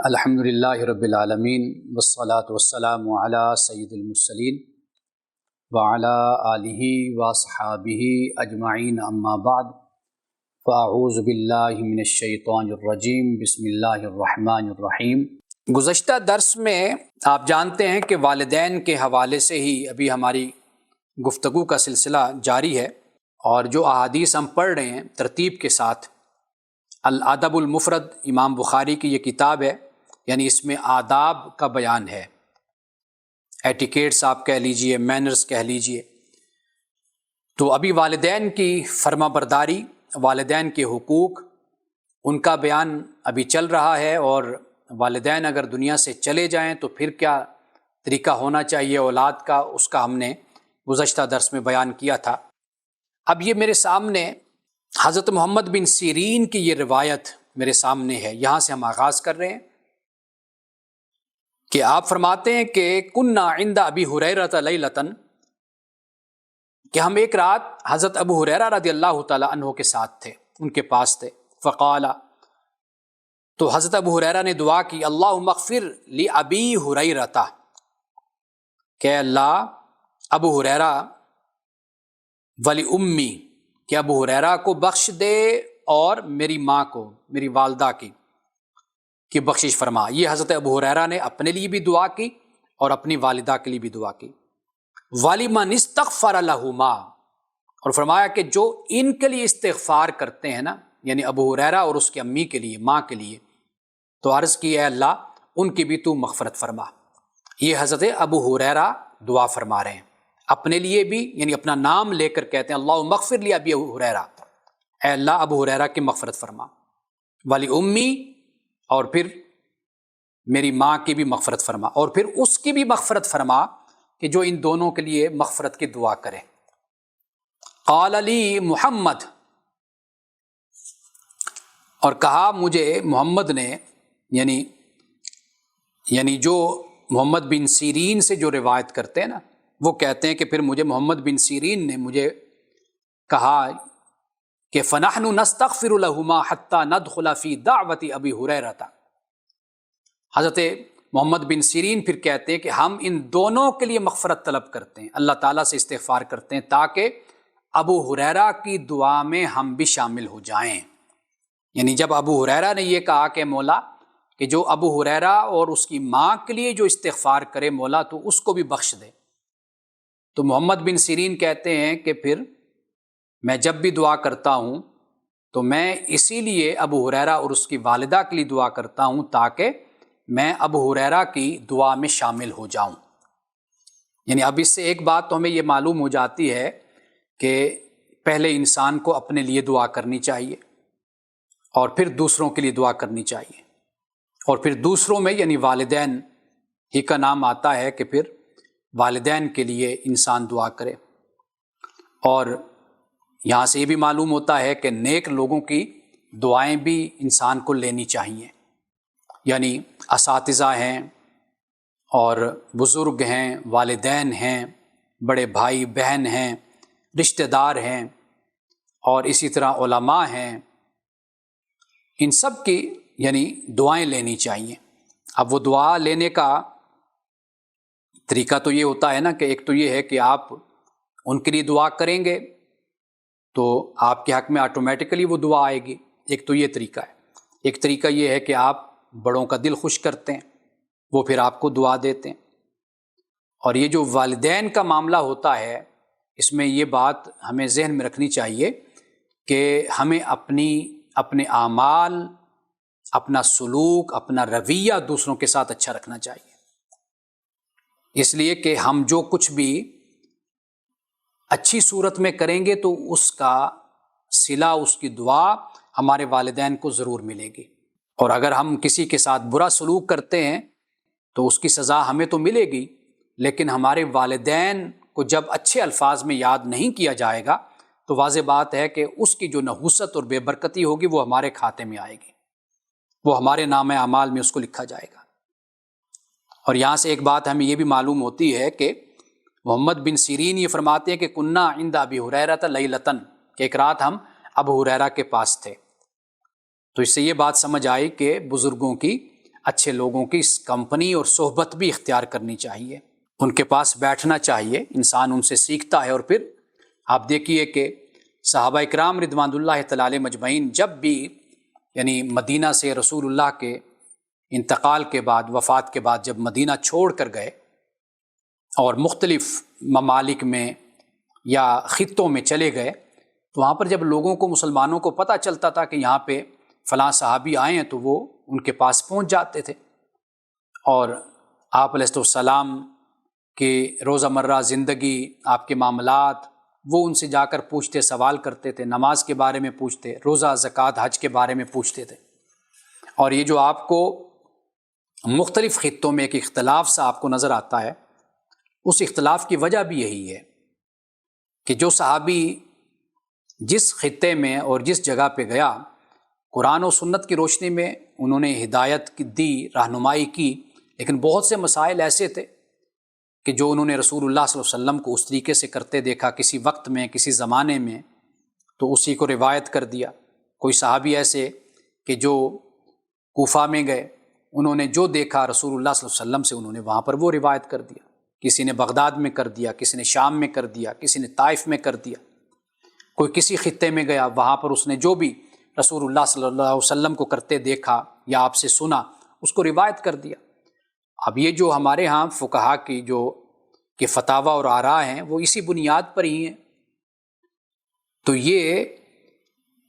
الحمدللہ رب العالمین والصلاة والسلام علی سید المرسلین وعلی آلہ واصحابہ اجمعین اما بعد فاعوذ باللہ من الشیطان الرجیم بسم اللہ الرحمن الرحیم۔ گزشتہ درس میں آپ جانتے ہیں کہ والدین کے حوالے سے ہی ابھی ہماری گفتگو کا سلسلہ جاری ہے، اور جو احادیث ہم پڑھ رہے ہیں ترتیب کے ساتھ، الادب المفرد امام بخاری کی یہ کتاب ہے، یعنی اس میں آداب کا بیان ہے، ایٹیکیٹس آپ کہہ لیجئے، مینرز کہہ لیجئے۔ تو ابھی والدین کی فرما برداری، والدین کے حقوق، ان کا بیان ابھی چل رہا ہے، اور والدین اگر دنیا سے چلے جائیں تو پھر کیا طریقہ ہونا چاہیے اولاد کا، اس کا ہم نے گزشتہ درس میں بیان کیا تھا۔ اب یہ میرے سامنے حضرت محمد بن سیرین کی یہ روایت میرے سامنے ہے، یہاں سے ہم آغاز کر رہے ہیں کہ آپ فرماتے ہیں کہ کنا عند ابی ہریرہ لیلۃ، کہ ہم ایک رات حضرت ابو ہریرہ رضی اللہ تعالی عنہ کے ساتھ تھے، ان کے پاس تھے۔ فقال، تو حضرت ابو ہریرہ نے دعا کی، اللہم اغفر لابی ہریرہ، کہ اللہ ابو ہریرہ ولی امی، کہ ابو ہریرہ کو بخش دے اور میری ماں کو، میری والدہ کی بخشش فرما۔ یہ حضرت ابو ہریرہ نے اپنے لیے بھی دعا کی اور اپنی والدہ کے لیے بھی دعا کی۔ وَلِمَنِ اسْتَغْفَرَ لَهُمَا، اور فرمایا کہ جو ان کے لیے استغفار کرتے ہیں نا، یعنی ابو ہریرہ اور اس کی امی کے لیے، ماں کے لیے، تو عرض کی اے اللہ ان کی بھی تو مغفرت فرما۔ یہ حضرت ابو ہریرہ دعا فرما رہے ہیں اپنے لیے بھی، یعنی اپنا نام لے کر کہتے ہیں اللہم اغفر لی ابی ہریرہ، اے اللہ ابو ہریرہ کی مغفرت فرما، ولی امی، اور پھر میری ماں کی بھی مغفرت فرما، اور پھر اس کی بھی مغفرت فرما کہ جو ان دونوں کے لیے مغفرت کی دعا کرے۔ قال لی محمد، اور کہا مجھے محمد نے، یعنی جو محمد بن سیرین سے جو روایت کرتے ہیں نا، وہ کہتے ہیں کہ پھر مجھے محمد بن سیرین نے مجھے کہا کہ فَنَحْنُ نَسْتَغْفِرُ لَهُمَا حَتَّى نَدْخُلَ فِي دَعْوَةِ أَبِي هُرَيْرَةَ۔ حضرت محمد بن سیرین پھر کہتے ہیں کہ ہم ان دونوں کے لیے مغفرت طلب کرتے ہیں، اللہ تعالیٰ سے استغفار کرتے ہیں تاکہ ابو ہریرہ کی دعا میں ہم بھی شامل ہو جائیں۔ یعنی جب ابو ہریرہ نے یہ کہا کہ مولا کہ جو ابو ہریرہ اور اس کی ماں کے لیے جو استغفار کرے مولا تو اس کو بھی بخش دے، تو محمد بن سیرین کہتے ہیں کہ پھر میں جب بھی دعا کرتا ہوں تو میں اسی لیے ابو ہریرہ اور اس کی والدہ کے لیے دعا کرتا ہوں تاکہ میں ابو ہریرہ کی دعا میں شامل ہو جاؤں۔ یعنی اب اس سے ایک بات تو ہمیں یہ معلوم ہو جاتی ہے کہ پہلے انسان کو اپنے لیے دعا کرنی چاہیے، اور پھر دوسروں کے لیے دعا کرنی چاہیے، اور پھر دوسروں میں یعنی والدین ہی کا نام آتا ہے کہ پھر والدین کے لیے انسان دعا کرے۔ اور یہاں سے یہ بھی معلوم ہوتا ہے کہ نیک لوگوں کی دعائیں بھی انسان کو لینی چاہیے، یعنی اساتذہ ہیں اور بزرگ ہیں، والدین ہیں، بڑے بھائی بہن ہیں، رشتہ دار ہیں، اور اسی طرح علماء ہیں، ان سب کی یعنی دعائیں لینی چاہیے۔ اب وہ دعا لینے کا طریقہ تو یہ ہوتا ہے نا کہ ایک تو یہ ہے کہ آپ ان کے لیے دعا کریں گے تو آپ کے حق میں آٹومیٹکلی وہ دعا آئے گی، ایک تو یہ طریقہ ہے۔ ایک طریقہ یہ ہے کہ آپ بڑوں کا دل خوش کرتے ہیں، وہ پھر آپ کو دعا دیتے ہیں۔ اور یہ جو والدین کا معاملہ ہوتا ہے، اس میں یہ بات ہمیں ذہن میں رکھنی چاہیے کہ ہمیں اپنے اعمال، اپنا سلوک، اپنا رویہ دوسروں کے ساتھ اچھا رکھنا چاہیے، اس لیے کہ ہم جو کچھ بھی اچھی صورت میں کریں گے تو اس کا صلہ، اس کی دعا ہمارے والدین کو ضرور ملے گی، اور اگر ہم کسی کے ساتھ برا سلوک کرتے ہیں تو اس کی سزا ہمیں تو ملے گی، لیکن ہمارے والدین کو جب اچھے الفاظ میں یاد نہیں کیا جائے گا تو واضح بات ہے کہ اس کی جو نحوست اور بے برکتی ہوگی وہ ہمارے کھاتے میں آئے گی، وہ ہمارے نام اعمال میں اس کو لکھا جائے گا۔ اور یہاں سے ایک بات ہمیں یہ بھی معلوم ہوتی ہے کہ محمد بن سیرین یہ فرماتے ہیں کہ کنا عند ابی ہریرہ لیلۃ، کہ ایک رات ہم ابو ہریرہ کے پاس تھے۔ تو اس سے یہ بات سمجھ آئی کہ بزرگوں کی اچھے لوگوں کی کمپنی اور صحبت بھی اختیار کرنی چاہیے، ان کے پاس بیٹھنا چاہیے، انسان ان سے سیکھتا ہے۔ اور پھر آپ دیکھیے کہ صحابہ اکرام رضوان اللہ تعالی علیہ مجمعین جب بھی یعنی مدینہ سے رسول اللہ کے انتقال کے بعد، وفات کے بعد جب مدینہ چھوڑ کر گئے اور مختلف ممالک میں یا خطوں میں چلے گئے، تو وہاں پر جب لوگوں کو، مسلمانوں کو پتہ چلتا تھا کہ یہاں پہ فلاں صحابی آئے ہیں، تو وہ ان کے پاس پہنچ جاتے تھے اور آپ علیہ السلام کے روزہ مرہ زندگی، آپ کے معاملات، وہ ان سے جا کر پوچھتے، سوال کرتے تھے، نماز کے بارے میں پوچھتے، روزہ، زکوٰۃ، حج کے بارے میں پوچھتے تھے۔ اور یہ جو آپ کو مختلف خطوں میں ایک اختلاف سا آپ کو نظر آتا ہے، اس اختلاف کی وجہ بھی یہی ہے کہ جو صحابی جس خطے میں اور جس جگہ پہ گیا، قرآن و سنت کی روشنی میں انہوں نے ہدایت دی، رہنمائی کی، لیکن بہت سے مسائل ایسے تھے کہ جو انہوں نے رسول اللہ صلی اللہ علیہ وسلم کو اس طریقے سے کرتے دیکھا کسی وقت میں، کسی زمانے میں، تو اسی کو روایت کر دیا۔ کوئی صحابی ایسے کہ جو کوفہ میں گئے، انہوں نے جو دیکھا رسول اللہ صلی اللہ علیہ وسلم سے، انہوں نے وہاں پر وہ روایت کر دیا۔ کسی نے بغداد میں کر دیا، کسی نے شام میں کر دیا، کسی نے طائف میں کر دیا۔ کوئی کسی خطے میں گیا، وہاں پر اس نے جو بھی رسول اللہ صلی اللہ علیہ وسلم کو کرتے دیکھا یا آپ سے سنا، اس کو روایت کر دیا۔ اب یہ جو ہمارے ہاں فقہا کی جو کہ فتاوی اور آراء ہیں، وہ اسی بنیاد پر ہی ہیں۔ تو یہ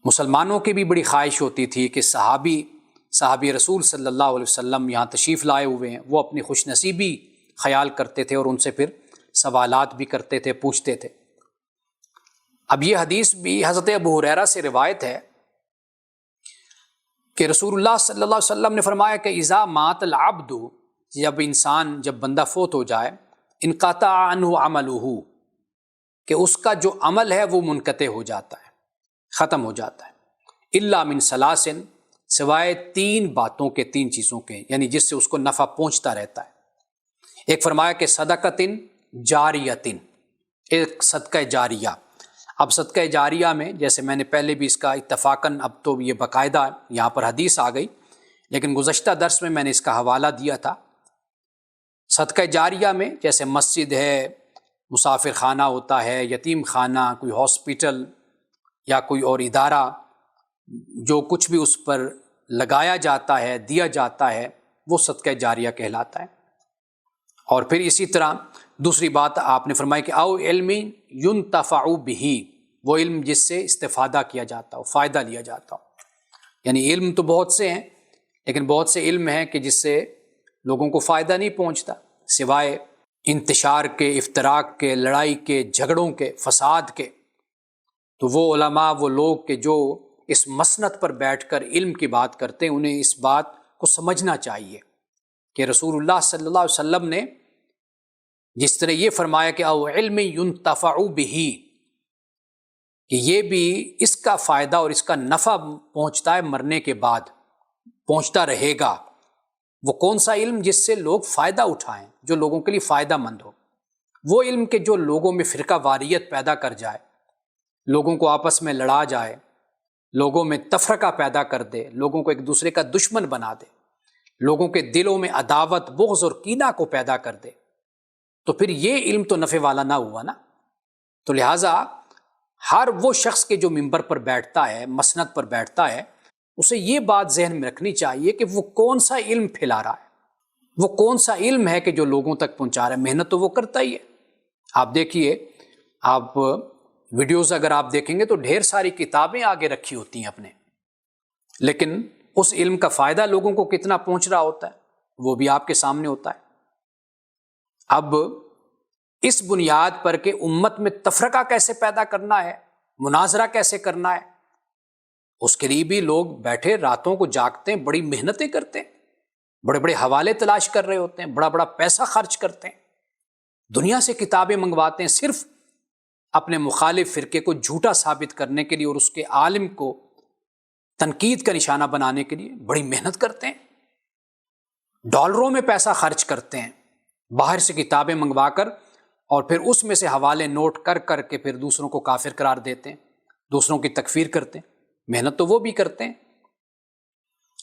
مسلمانوں کی بھی بڑی خواہش ہوتی تھی کہ صحابی رسول صلی اللہ علیہ وسلم یہاں تشریف لائے ہوئے ہیں، وہ اپنی خوش نصیبی خیال کرتے تھے اور ان سے پھر سوالات بھی کرتے تھے، پوچھتے تھے۔ اب یہ حدیث بھی حضرت ابو ہریرہ سے روایت ہے کہ رسول اللہ صلی اللہ علیہ وسلم نے فرمایا کہ اذا مات العبد، جب بندہ فوت ہو جائے، انقطع عنہ عملہ، کہ اس کا جو عمل ہے وہ منقطع ہو جاتا ہے، ختم ہو جاتا ہے، الا من ثلاث، سوائے تین باتوں کے، تین چیزوں کے، یعنی جس سے اس کو نفع پہنچتا رہتا ہے۔ ایک فرمایا کہ صدقۃ جاریۃ، ایک صدقہ جاریہ۔ اب صدقہ جاریہ میں، جیسے میں نے پہلے بھی اس کا اتفاقاً، اب تو یہ باقاعدہ یہاں پر حدیث آ گئی، لیکن گزشتہ درس میں نے اس کا حوالہ دیا تھا۔ صدقہ جاریہ میں جیسے مسجد ہے، مسافر خانہ ہوتا ہے، یتیم خانہ، کوئی ہاسپٹل یا کوئی اور ادارہ، جو کچھ بھی اس پر لگایا جاتا ہے، دیا جاتا ہے، وہ صدقہ جاریہ کہلاتا ہے۔ اور پھر اسی طرح دوسری بات آپ نے فرمائی کہ او علم ينتفع به، وہ علم جس سے استفادہ کیا جاتا ہو، فائدہ لیا جاتا ہو۔ یعنی علم تو بہت سے ہیں، لیکن بہت سے علم ہیں کہ جس سے لوگوں کو فائدہ نہیں پہنچتا، سوائے انتشار کے، افتراق کے، لڑائی کے، جھگڑوں کے، فساد کے۔ تو وہ علماء، وہ لوگ کہ جو اس مسند پر بیٹھ کر علم کی بات کرتے ہیں، انہیں اس بات کو سمجھنا چاہیے کہ رسول اللہ صلی اللہ علیہ وسلم نے جس طرح یہ فرمایا کہ او علم ينتفع به، کہ یہ بھی اس کا فائدہ اور اس کا نفع پہنچتا ہے مرنے کے بعد، پہنچتا رہے گا۔ وہ کون سا علم؟ جس سے لوگ فائدہ اٹھائیں، جو لوگوں کے لیے فائدہ مند ہو۔ وہ علم کہ جو لوگوں میں فرقہ واریت پیدا کر جائے، لوگوں کو آپس میں لڑا جائے، لوگوں میں تفرقہ پیدا کر دے، لوگوں کو ایک دوسرے کا دشمن بنا دے، لوگوں کے دلوں میں عداوت، بغض اور کینہ کو پیدا کر دے، تو پھر یہ علم تو نفع والا نہ ہوا نا۔ تو لہٰذا ہر وہ شخص کے جو ممبر پر بیٹھتا ہے، مسند پر بیٹھتا ہے، اسے یہ بات ذہن میں رکھنی چاہیے کہ وہ کون سا علم پھیلا رہا ہے، وہ کون سا علم ہے کہ جو لوگوں تک پہنچا رہا ہے۔ محنت تو وہ کرتا ہی ہے۔ آپ دیکھیے، آپ ویڈیوز اگر آپ دیکھیں گے تو ڈھیر ساری کتابیں آگے رکھی ہوتی ہیں اپنے، لیکن اس علم کا فائدہ لوگوں کو کتنا پہنچ رہا ہوتا ہے وہ بھی آپ کے سامنے ہوتا ہے۔ اب اس بنیاد پر کہ امت میں تفرقہ کیسے پیدا کرنا ہے، مناظرہ کیسے کرنا ہے، اس کے لیے بھی لوگ بیٹھے راتوں کو جاگتے ہیں، بڑی محنتیں کرتے ہیں، بڑے بڑے حوالے تلاش کر رہے ہوتے ہیں، بڑا بڑا پیسہ خرچ کرتے ہیں، دنیا سے کتابیں منگواتے ہیں، صرف اپنے مخالف فرقے کو جھوٹا ثابت کرنے کے لیے اور اس کے عالم کو تنقید کا نشانہ بنانے کے لیے بڑی محنت کرتے ہیں، ڈالروں میں پیسہ خرچ کرتے ہیں، باہر سے کتابیں منگوا کر، اور پھر اس میں سے حوالے نوٹ کر کر کے پھر دوسروں کو کافر قرار دیتے ہیں، دوسروں کی تکفیر کرتے ہیں۔ محنت تو وہ بھی کرتے ہیں،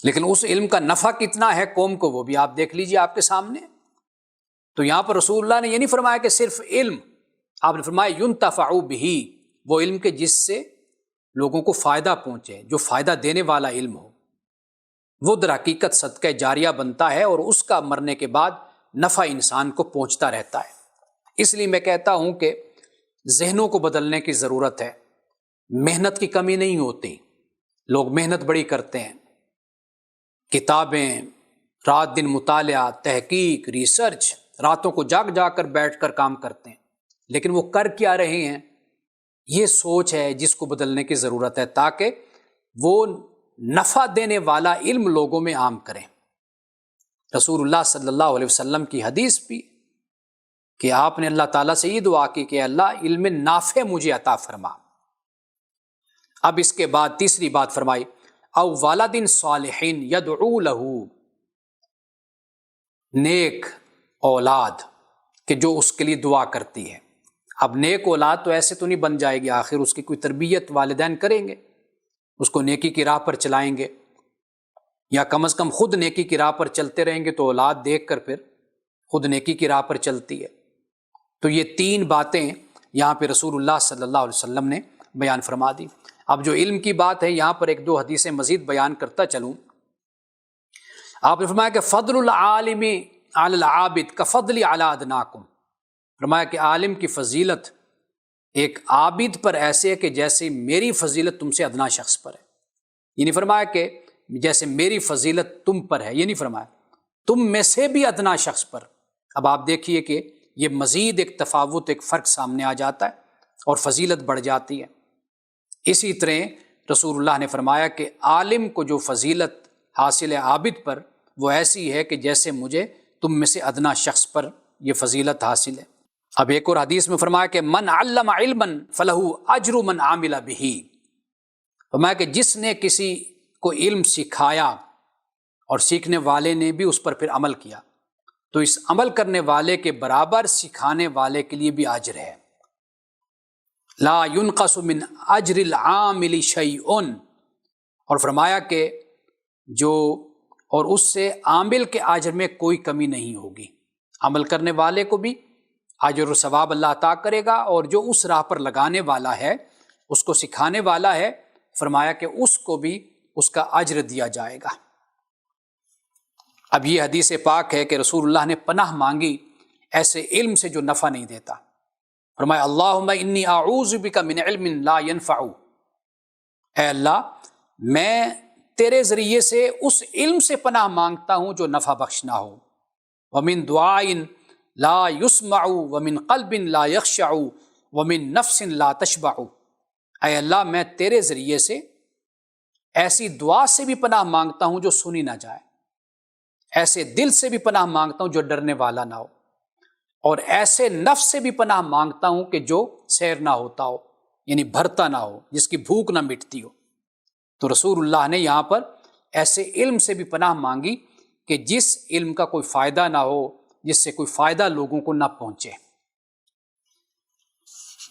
لیکن اس علم کا نفع کتنا ہے قوم کو وہ بھی آپ دیکھ لیجئے آپ کے سامنے۔ تو یہاں پر رسول اللہ نے یہ نہیں فرمایا کہ صرف علم، آپ نے فرمایا ينتفع بہ، وہ علم کے جس سے لوگوں کو فائدہ پہنچے، جو فائدہ دینے والا علم ہو، وہ در حقیقت صدقہ جاریہ بنتا ہے اور اس کا مرنے کے بعد نفع انسان کو پہنچتا رہتا ہے۔ اس لیے میں کہتا ہوں کہ ذہنوں کو بدلنے کی ضرورت ہے، محنت کی کمی نہیں ہوتی، لوگ محنت بڑی کرتے ہیں، کتابیں، رات دن مطالعہ، تحقیق، ریسرچ، راتوں کو جاگ جا کر بیٹھ کر کام کرتے ہیں، لیکن وہ کر کیا رہے ہیں؟ یہ سوچ ہے جس کو بدلنے کی ضرورت ہے، تاکہ وہ نفع دینے والا علم لوگوں میں عام کریں۔ رسول اللہ صلی اللہ علیہ وسلم کی حدیث بھی کہ آپ نے اللہ تعالیٰ سے یہ دعا کی کہ اللہ علم نافع مجھے عطا فرما۔ اب اس کے بعد تیسری بات فرمائی، او والد صالح یدعو لہ، نیک اولاد کہ جو اس کے لیے دعا کرتی ہے۔ اب نیک اولاد تو ایسے تو نہیں بن جائے گی، آخر اس کی کوئی تربیت والدین کریں گے، اس کو نیکی کی راہ پر چلائیں گے، یا کم از کم خود نیکی کی راہ پر چلتے رہیں گے تو اولاد دیکھ کر پھر خود نیکی کی راہ پر چلتی ہے۔ تو یہ تین باتیں یہاں پہ رسول اللہ صلی اللہ علیہ وسلم نے بیان فرما دی۔ اب جو علم کی بات ہے یہاں پر ایک دو حدیثیں مزید بیان کرتا چلوں۔ آپ نے فرمایا کہ فضل العالم علی العابد کفضلی علی ادناکم، فرمایا کہ عالم کی فضیلت ایک عابد پر ایسے ہے کہ جیسے میری فضیلت تم سے ادنا شخص پر ہے۔ یہ نہیں فرمایا کہ جیسے میری فضیلت تم پر ہے، یہ نہیں فرمایا، تم میں سے بھی ادنا شخص پر۔ اب آپ دیکھیے کہ یہ مزید ایک تفاوت، ایک فرق سامنے آ جاتا ہے اور فضیلت بڑھ جاتی ہے۔ اسی طرح رسول اللہ نے فرمایا کہ عالم کو جو فضیلت حاصل ہے عابد پر، وہ ایسی ہے کہ جیسے مجھے تم میں سے ادنا شخص پر یہ فضیلت حاصل ہے۔ اب ایک اور حدیث میں فرمایا کہ من علم علما فلہ اجر من عامل بہ، فرمایا کہ جس نے کسی کو علم سکھایا اور سیکھنے والے نے بھی اس پر پھر عمل کیا، تو اس عمل کرنے والے کے برابر سکھانے والے کے لیے بھی اجر ہے۔ لا ينقص من اجر العامل شیء، اور فرمایا کہ اور اس سے عامل کے اجر میں کوئی کمی نہیں ہوگی، عمل کرنے والے کو بھی اجر و ثواب اللہ عطا کرے گا، اور جو اس راہ پر لگانے والا ہے، اس کو سکھانے والا ہے، فرمایا کہ اس کو بھی اس کا اجر دیا جائے گا۔ اب یہ حدیث پاک ہے کہ رسول اللہ نے پناہ مانگی ایسے علم سے جو نفع نہیں دیتا۔ فرمایا اللہم انی اعوذ بک من علم لا ینفع، اے اللہ میں تیرے ذریعے سے اس علم سے پناہ مانگتا ہوں جو نفع بخش نہ ہو، ومن دعاء لا یسمع ومن قلب لا یخشع ومن نفس لا تشبع، اے اللہ میں تیرے ذریعے سے ایسی دعا سے بھی پناہ مانگتا ہوں جو سنی نہ جائے، ایسے دل سے بھی پناہ مانگتا ہوں جو ڈرنے والا نہ ہو، اور ایسے نفس سے بھی پناہ مانگتا ہوں کہ جو سیر نہ ہوتا ہو، یعنی بھرتا نہ ہو، جس کی بھوک نہ مٹتی ہو۔ تو رسول اللہ نے یہاں پر ایسے علم سے بھی پناہ مانگی کہ جس علم کا کوئی فائدہ نہ ہو، جس سے کوئی فائدہ لوگوں کو نہ پہنچے۔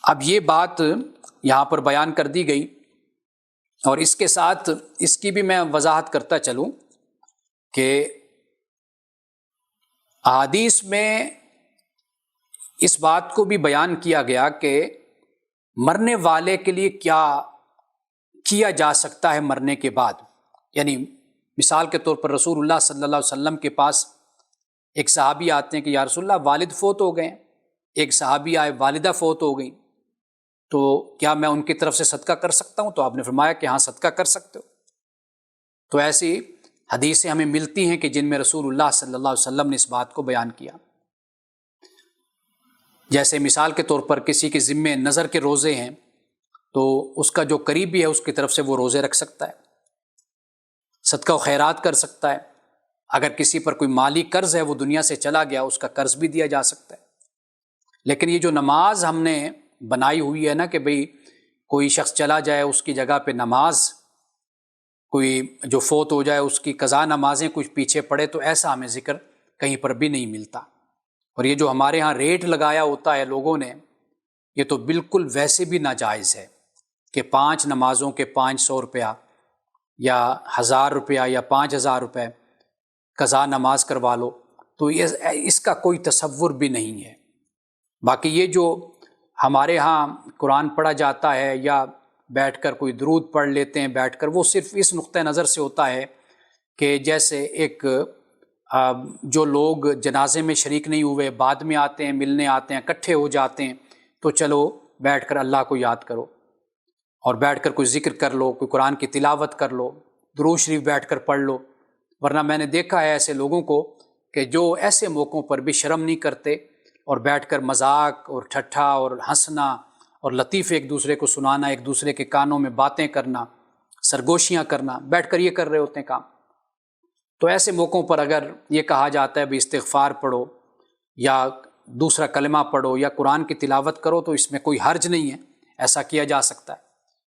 اب یہ بات یہاں پر بیان کر دی گئی، اور اس کے ساتھ اس کی بھی میں وضاحت کرتا چلوں کہ احادیث میں اس بات کو بھی بیان کیا گیا کہ مرنے والے کے لیے کیا کیا جا سکتا ہے مرنے کے بعد۔ یعنی مثال کے طور پر رسول اللہ صلی اللہ علیہ وسلم کے پاس ایک صحابی آتے ہیں کہ یا رسول اللہ والد فوت ہو گئے ہیں، ایک صحابی آئے والدہ فوت ہو گئی، تو کیا میں ان کی طرف سے صدقہ کر سکتا ہوں؟ تو آپ نے فرمایا کہ ہاں صدقہ کر سکتے ہو۔ تو ایسی حدیثیں ہمیں ملتی ہیں کہ جن میں رسول اللہ صلی اللہ علیہ وسلم نے اس بات کو بیان کیا۔ جیسے مثال کے طور پر کسی کے ذمے نظر کے روزے ہیں، تو اس کا جو قریبی ہے اس کی طرف سے وہ روزے رکھ سکتا ہے، صدقہ و خیرات کر سکتا ہے۔ اگر کسی پر کوئی مالی قرض ہے، وہ دنیا سے چلا گیا، اس کا قرض بھی دیا جا سکتا ہے۔ لیکن یہ جو نماز ہم نے بنائی ہوئی ہے نا کہ بھئی کوئی شخص چلا جائے اس کی جگہ پہ نماز، کوئی جو فوت ہو جائے اس کی قضا نمازیں کچھ پیچھے پڑے، تو ایسا ہمیں ذکر کہیں پر بھی نہیں ملتا۔ اور یہ جو ہمارے ہاں ریٹ لگایا ہوتا ہے لوگوں نے، یہ تو بالکل ویسے بھی ناجائز ہے کہ 5 نمازوں کے 500 روپیہ، یا 1000 روپیہ یا 5000 روپے قضا نماز کروا لو، تو اس کا کوئی تصور بھی نہیں ہے۔ باقی یہ جو ہمارے ہاں قرآن پڑھا جاتا ہے یا بیٹھ کر کوئی درود پڑھ لیتے ہیں بیٹھ کر، وہ صرف اس نقطہ نظر سے ہوتا ہے کہ جیسے ایک جو لوگ جنازے میں شریک نہیں ہوئے بعد میں آتے ہیں، ملنے آتے ہیں، اکٹھے ہو جاتے ہیں، تو چلو بیٹھ کر اللہ کو یاد کرو اور بیٹھ کر کوئی ذکر کر لو، کوئی قرآن کی تلاوت کر لو، درود شریف بیٹھ کر پڑھ لو۔ ورنہ میں نے دیکھا ہے ایسے لوگوں کو کہ جو ایسے موقعوں پر بھی شرم نہیں کرتے اور بیٹھ کر مذاق اور ٹھٹھا اور ہنسنا اور لطیفے ایک دوسرے کو سنانا، ایک دوسرے کے کانوں میں باتیں کرنا، سرگوشیاں کرنا، بیٹھ کر یہ کر رہے ہوتے ہیں کام۔ تو ایسے موقعوں پر اگر یہ کہا جاتا ہے بھی استغفار پڑھو یا دوسرا کلمہ پڑھو یا قرآن کی تلاوت کرو، تو اس میں کوئی حرج نہیں ہے، ایسا کیا جا سکتا ہے۔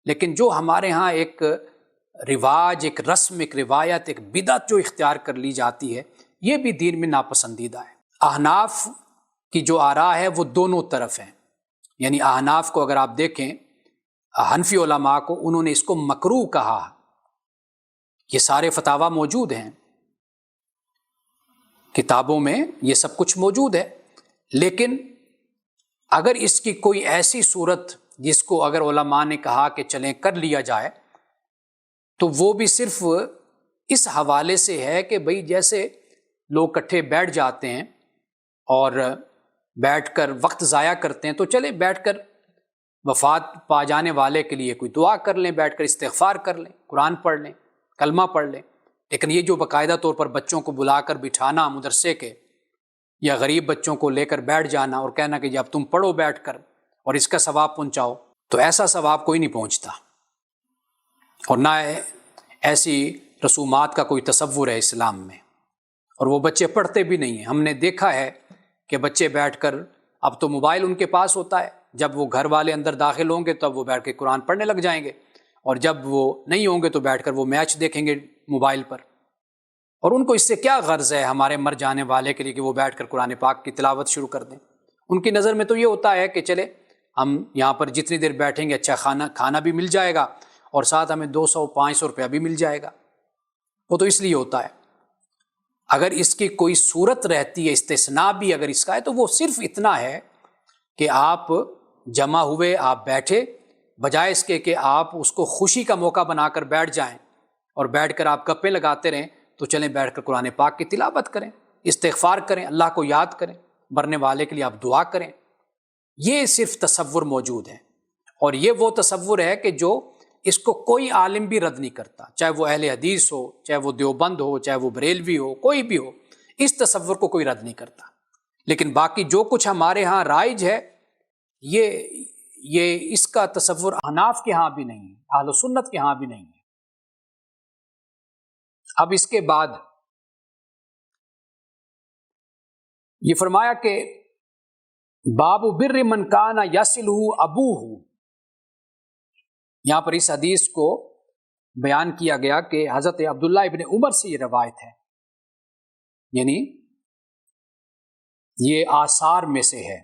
لیکن جو ہمارے ہاں ایک رواج، ایک رسم، ایک روایت، ایک بدعت جو اختیار کر لی جاتی ہے، یہ بھی دین میں ناپسندیدہ ہے۔ احناف کی جو آراء ہے وہ دونوں طرف ہیں، یعنی احناف کو اگر آپ دیکھیں، حنفی علماء کو، انہوں نے اس کو مکروہ کہا۔ یہ سارے فتاویٰ موجود ہیں کتابوں میں، یہ سب کچھ موجود ہے، لیکن اگر اس کی کوئی ایسی صورت جس کو اگر علماء نے کہا کہ چلیں کر لیا جائے، تو وہ بھی صرف اس حوالے سے ہے کہ بھئی جیسے لوگ اکٹھے بیٹھ جاتے ہیں اور بیٹھ کر وقت ضائع کرتے ہیں، تو چلے بیٹھ کر وفات پا جانے والے کے لیے کوئی دعا کر لیں، بیٹھ کر استغفار کر لیں، قرآن پڑھ لیں، کلمہ پڑھ لیں۔ لیکن یہ جو باقاعدہ طور پر بچوں کو بلا کر بٹھانا مدرسے کے، یا غریب بچوں کو لے کر بیٹھ جانا اور کہنا کہ اب تم پڑھو بیٹھ کر اور اس کا ثواب پہنچاؤ، تو ایسا ثواب کوئی نہیں پہنچتا، اور نہ ایسی رسومات کا کوئی تصور ہے اسلام میں، اور وہ بچے پڑھتے بھی نہیں ہیں۔ ہم نے دیکھا ہے کہ بچے بیٹھ کر، اب تو موبائل ان کے پاس ہوتا ہے، جب وہ گھر والے اندر داخل ہوں گے تب وہ بیٹھ کے قرآن پڑھنے لگ جائیں گے، اور جب وہ نہیں ہوں گے تو بیٹھ کر وہ میچ دیکھیں گے موبائل پر۔ اور ان کو اس سے کیا غرض ہے ہمارے مر جانے والے کے لیے کہ وہ بیٹھ کر قرآن پاک کی تلاوت شروع کر دیں؟ ان کی نظر میں تو یہ ہوتا ہے کہ چلے ہم یہاں پر جتنی دیر بیٹھیں گے اچھا کھانا بھی مل جائے گا اور ساتھ ہمیں 200-500 روپیہ بھی مل جائے گا۔ وہ تو اس لیے ہوتا ہے۔ اگر اس کی کوئی صورت رہتی ہے، استثناء بھی اگر اس کا ہے، تو وہ صرف اتنا ہے کہ آپ جمع ہوئے، آپ بیٹھے، بجائے اس کے کہ آپ اس کو خوشی کا موقع بنا کر بیٹھ جائیں اور بیٹھ کر آپ گپیں لگاتے رہیں، تو چلیں بیٹھ کر قرآن پاک کی تلاوت کریں، استغفار کریں، اللہ کو یاد کریں، مرنے والے کے لیے آپ دعا کریں۔ یہ صرف تصور موجود ہے، اور یہ وہ تصور ہے کہ جو اس کو کوئی عالم بھی رد نہیں کرتا، چاہے وہ اہل حدیث ہو، چاہے وہ دیوبند ہو، چاہے وہ بریلوی ہو، کوئی بھی ہو، اس تصور کو کوئی رد نہیں کرتا۔ لیکن باقی جو کچھ ہمارے ہاں رائج ہے، یہ اس کا تصور احناف کے ہاں بھی نہیں ہے، اہل سنت کے ہاں بھی نہیں ہے۔ اب اس کے بعد یہ فرمایا کہ باب بر من کان یصلہ ابوہ، یہاں پر اس حدیث کو بیان کیا گیا کہ حضرت عبداللہ ابن عمر سے یہ روایت ہے، یعنی یہ آثار میں سے ہے۔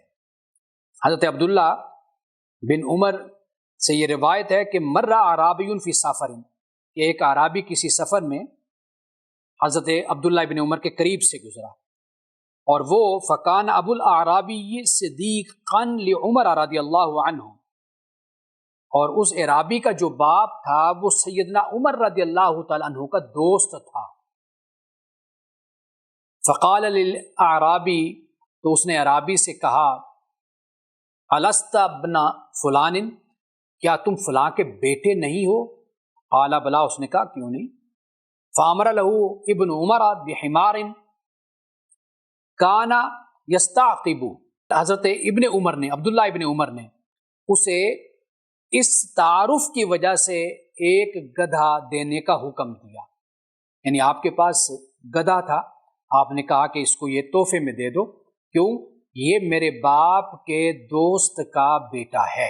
حضرت عبداللہ بن عمر سے یہ روایت ہے کہ مر اعرابی فی سفر، کہ ایک اعرابی کسی سفر میں حضرت عبداللہ ابن عمر کے قریب سے گزرا، اور وہ فکان ابو الاعرابی صدیقا لعمر رضی اللہ عنہ، اور اس اعرابی کا جو باپ تھا وہ سیدنا عمر رضی اللہ تعالی عنہ کا دوست تھا۔ فقال للاعرابی، تو اس نے اعرابی سے کہا، الست ابن فلان، کیا تم فلاں کے بیٹے نہیں ہو؟ قال بلا، اس نے کہا کیوں نہیں۔ فامر له ابن عمر بحمار کان یستعقب، حضرت ابن عمر نے، عبداللہ ابن عمر نے اسے اس تعارف کی وجہ سے ایک گدھا دینے کا حکم دیا، یعنی آپ کے پاس گدھا تھا، آپ نے کہا کہ اس کو یہ تحفے میں دے دو، کیوں؟ یہ میرے باپ کے دوست کا بیٹا ہے۔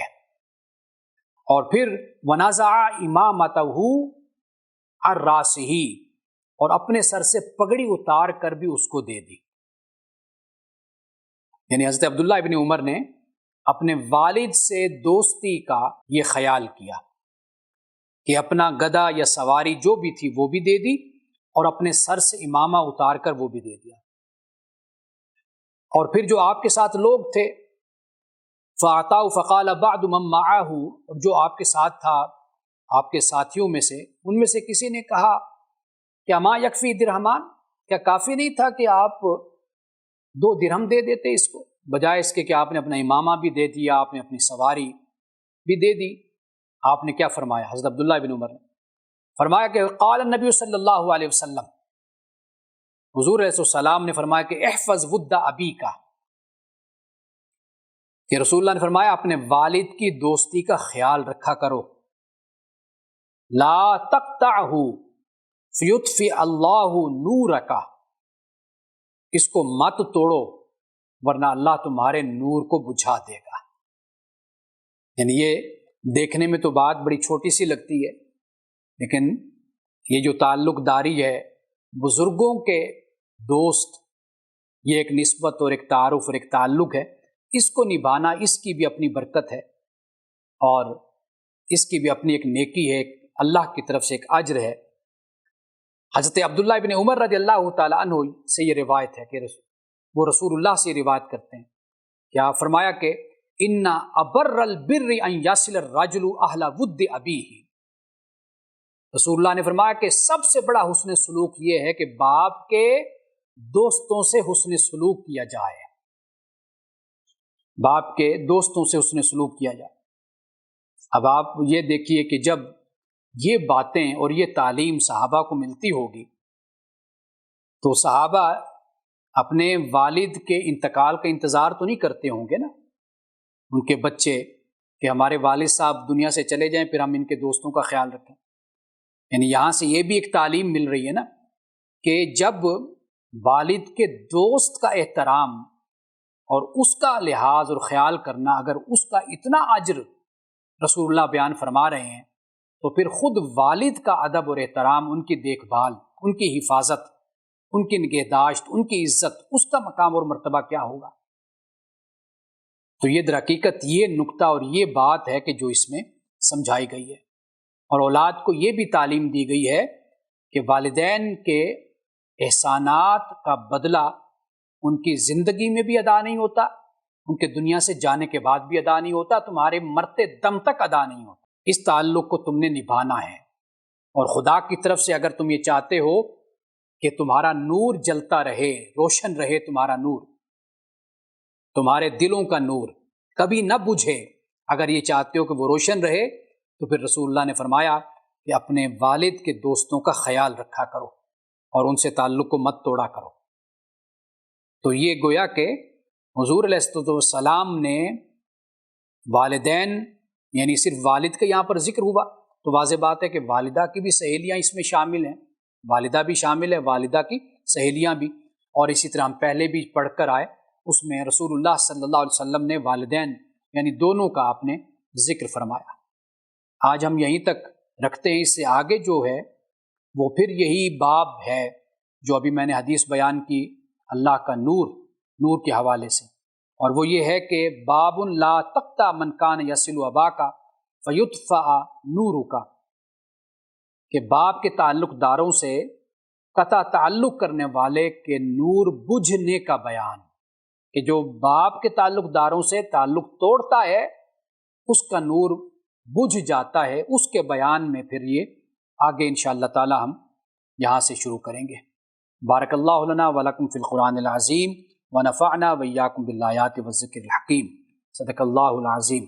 اور پھر ونزع امامتہ عن راسہ، اور اپنے سر سے پگڑی اتار کر بھی اس کو دے دی۔ یعنی حضرت عبداللہ ابن عمر نے اپنے والد سے دوستی کا یہ خیال کیا کہ اپنا گدھا یا سواری جو بھی تھی وہ بھی دے دی اور اپنے سر سے امامہ اتار کر وہ بھی دے دیا. اور پھر جو آپ کے ساتھ لوگ تھے فَأَعْطَاهُ فَقَالَ بَعْضُ مَن مَّعَهُ، اور جو آپ کے ساتھ تھا آپ کے ساتھیوں میں سے، ان میں سے کسی نے کہا کہ اما یکفی درہمان، کیا کافی نہیں تھا کہ آپ 2 درہم دے دیتے اس کو، بجائے اس کے کہ آپ نے اپنا امامہ بھی دے دیا، آپ نے اپنی سواری بھی دے دی. آپ نے کیا فرمایا؟ حضرت عبداللہ بن عمر نے فرمایا کہ قال النبی صلی اللہ علیہ وسلم، حضور علیہ السلام نے فرمایا کہ احفظ ود ابی کا، کہ رسول اللہ نے فرمایا اپنے والد کی دوستی کا خیال رکھا کرو. لا تقطعہ فیطفئ اللہ نورک، اس کو مت توڑو ورنہ اللہ تمہارے نور کو بجھا دے گا. یعنی یہ دیکھنے میں تو بات بڑی چھوٹی سی لگتی ہے، لیکن یہ جو تعلق داری ہے بزرگوں کے دوست، یہ ایک نسبت اور ایک تعارف اور ایک تعلق ہے، اس کو نبھانا اس کی بھی اپنی برکت ہے اور اس کی بھی اپنی ایک نیکی ہے، اللہ کی طرف سے ایک اجر ہے. حضرت عبداللہ بن عمر رضی اللہ تعالی عنہ سے یہ روایت ہے کہ وہ رسول اللہ سے روایت کرتے ہیں، کیا فرمایا کہ ان ابر البر ان یصل الرجل اہل ود ابیہ. رسول اللہ نے فرمایا کہ سب سے بڑا حسن سلوک یہ ہے کہ باپ کے دوستوں سے حسن سلوک کیا جائے، باپ کے دوستوں سے حسن سلوک کیا جائے. اب آپ یہ دیکھیے کہ جب یہ باتیں اور یہ تعلیم صحابہ کو ملتی ہوگی تو صحابہ اپنے والد کے انتقال کا انتظار تو نہیں کرتے ہوں گے نا، ان کے بچے، کہ ہمارے والد صاحب دنیا سے چلے جائیں پھر ہم ان کے دوستوں کا خیال رکھیں. یعنی یہاں سے یہ بھی ایک تعلیم مل رہی ہے نا کہ جب والد کے دوست کا احترام اور اس کا لحاظ اور خیال کرنا، اگر اس کا اتنا اجر رسول اللہ بیان فرما رہے ہیں تو پھر خود والد کا ادب اور احترام، ان کی دیکھ بھال، ان کی حفاظت، ان کی نگہداشت، ان کی عزت، اس کا مقام اور مرتبہ کیا ہوگا. تو یہ در حقیقت یہ نقطہ اور یہ بات ہے کہ جو اس میں سمجھائی گئی ہے، اور اولاد کو یہ بھی تعلیم دی گئی ہے کہ والدین کے احسانات کا بدلہ ان کی زندگی میں بھی ادا نہیں ہوتا، ان کے دنیا سے جانے کے بعد بھی ادا نہیں ہوتا، تمہارے مرتے دم تک ادا نہیں ہوتا. اس تعلق کو تم نے نبھانا ہے، اور خدا کی طرف سے اگر تم یہ چاہتے ہو کہ تمہارا نور جلتا رہے، روشن رہے، تمہارا نور، تمہارے دلوں کا نور کبھی نہ بجھے، اگر یہ چاہتے ہو کہ وہ روشن رہے تو پھر رسول اللہ نے فرمایا کہ اپنے والد کے دوستوں کا خیال رکھا کرو اور ان سے تعلق کو مت توڑا کرو. تو یہ گویا کہ حضور علیہ السلام نے والدین، یعنی صرف والد کا یہاں پر ذکر ہوا تو واضح بات ہے کہ والدہ کی بھی سہیلیاں اس میں شامل ہیں، والدہ بھی شامل ہے، والدہ کی سہیلیاں بھی، اور اسی طرح ہم پہلے بھی پڑھ کر آئے اس میں رسول اللہ صلی اللہ علیہ وسلم نے والدین یعنی دونوں کا آپ نے ذکر فرمایا. آج ہم یہیں تک رکھتے ہیں، اس سے آگے جو ہے وہ پھر یہی باب ہے جو ابھی میں نے حدیث بیان کی اللہ کا نور کے حوالے سے، اور وہ یہ ہے کہ باب لا تقطع من کان یصل اباک فیطفأ نورک، کہ باپ کے تعلق داروں سے قطع تعلق کرنے والے کے نور بجھنے کا بیان، کہ جو باپ کے تعلق داروں سے تعلق توڑتا ہے اس کا نور بجھ جاتا ہے، اس کے بیان میں پھر یہ آگے انشاءاللہ تعالی ہم یہاں سے شروع کریں گے. بارک اللہ لنا ولکم فی القرآن العظیم ونفعنا وإیاکم بالآیات والذکر الحکیم. صدق اللہ العظیم.